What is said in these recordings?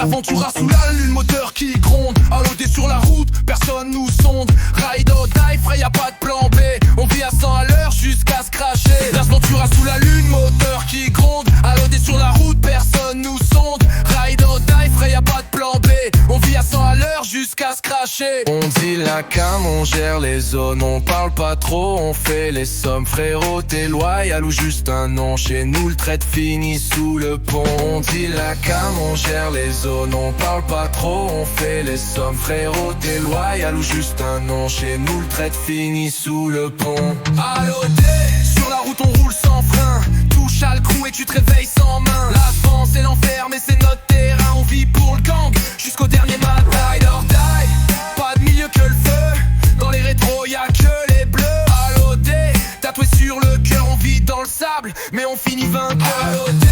L'aventura sous la lune, moteur qui gronde. Allodé sur la route, personne nous sonde. Ride or die, frais, y'a pas de plan B. On vit à 100 à l'heure jusqu'à se cracher. L'aventura sous la lune, moteur qui gronde. Allodé sur la route, personne nous sonde. Ride or die, frais, y'a pas de plan B. On vit à 100 à l'heure jusqu'à se cracher. On dit la cam, on gère les zones. On parle pas trop, on fait les sommes. Frérot, t'es loyal ou juste un nom? Chez nous le trait finit sous le pont. On dit la cam, on gère les zones. On parle pas trop, on fait les sommes. Frérot, t'es loyal ou juste un nom? Chez nous le trait finit sous le pont. Allodé, sur la route on roule sans frein. Touche à le crew et tu te réveilles sans main. L'avant c'est l'enfer mais c'est notre terrain. On vit pour le gang jusqu'au dernier matin. Ride or die, pas de milieu que le feu. Dans les rétros y'a que les bleus. Allodé, tatoué sur le cœur. On vit dans le sable mais on finit vainqueur. Allodé,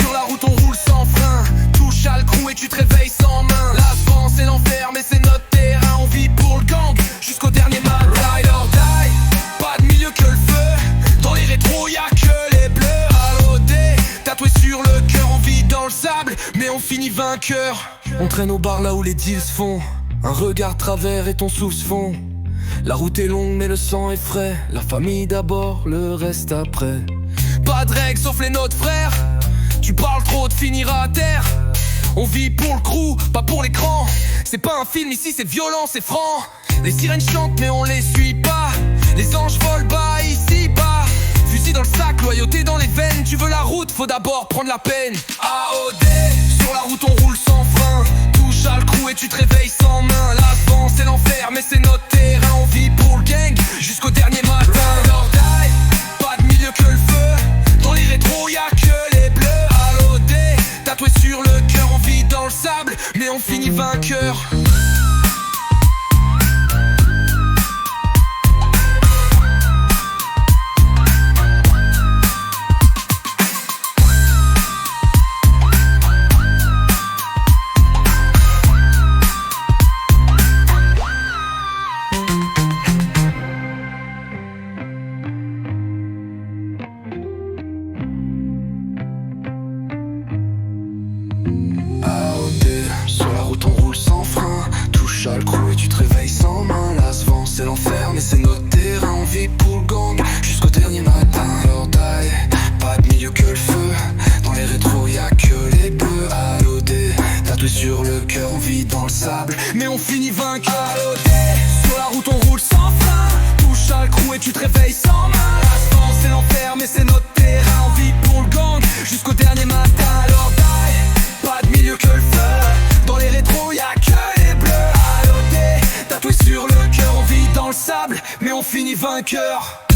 sur la route on roule sans frein. Touche à le crew et tu te réveilles sans main. L'avant c'est l'enfer mais c'est notre terrain. On vit pour le gang jusqu'au dernier matin. Ride or die, pas de milieu que le feu. Dans les rétros y'a que les bleus. Allodé, tatoué sur le cœur. On vit dans le sable mais on finit vainqueur. On traîne au bar là où les deals se font. Un regard travers et ton souffle se fond. La route est longue mais le sang est frais. La famille d'abord, le reste après. Pas de règles sauf les nôtres frères. Tu parles trop de finir à terre. On vit pour le crew, pas pour l'écran. C'est pas un film ici, c'est violent, c'est franc. Les sirènes chantent mais on les suit pas. Les anges volent bas ici bas. Fusil dans le sac, loyauté dans les veines. Tu veux la route, faut d'abord prendre la peine. AOD, sur la route on roule sans frein. Touche à le crew et tu te réveilles sans main. L'avant c'est l'enfer mais c'est notre terrain. On vit pour le gang jusqu'au dernier matin. Ride or die, pas de milieu que le feu. Dans les rétros y'a que les bleus. Allodé, tatoué sur le cœur. On vit dans le sable mais on finit vainqueur. Sur la route on roule sans frein. Touche à le crew et tu te réveilles sans main. L'asvent c'est l'enfer mais c'est notre terrain. On vit pour le gang jusqu'au dernier matin. Or die, pas de milieu que le feu. Dans les rétros y'a que les bleus. Allodé, tatoué sur le cœur. On vit dans le sable mais on finit vainqueur. Allodé, sur la route on roule sans frein. Touche à le crew et tu te réveilles sans main. L'asvent c'est l'enfer mais c'est notre terrain. On vit pour le gang jusqu'au dernier matin. Or die, pas de milieu que le feu. Dans les rétros y'a que les bleus. Allodé, tatoué sur le cœur. On vit dans le sable mais on finit vainqueur.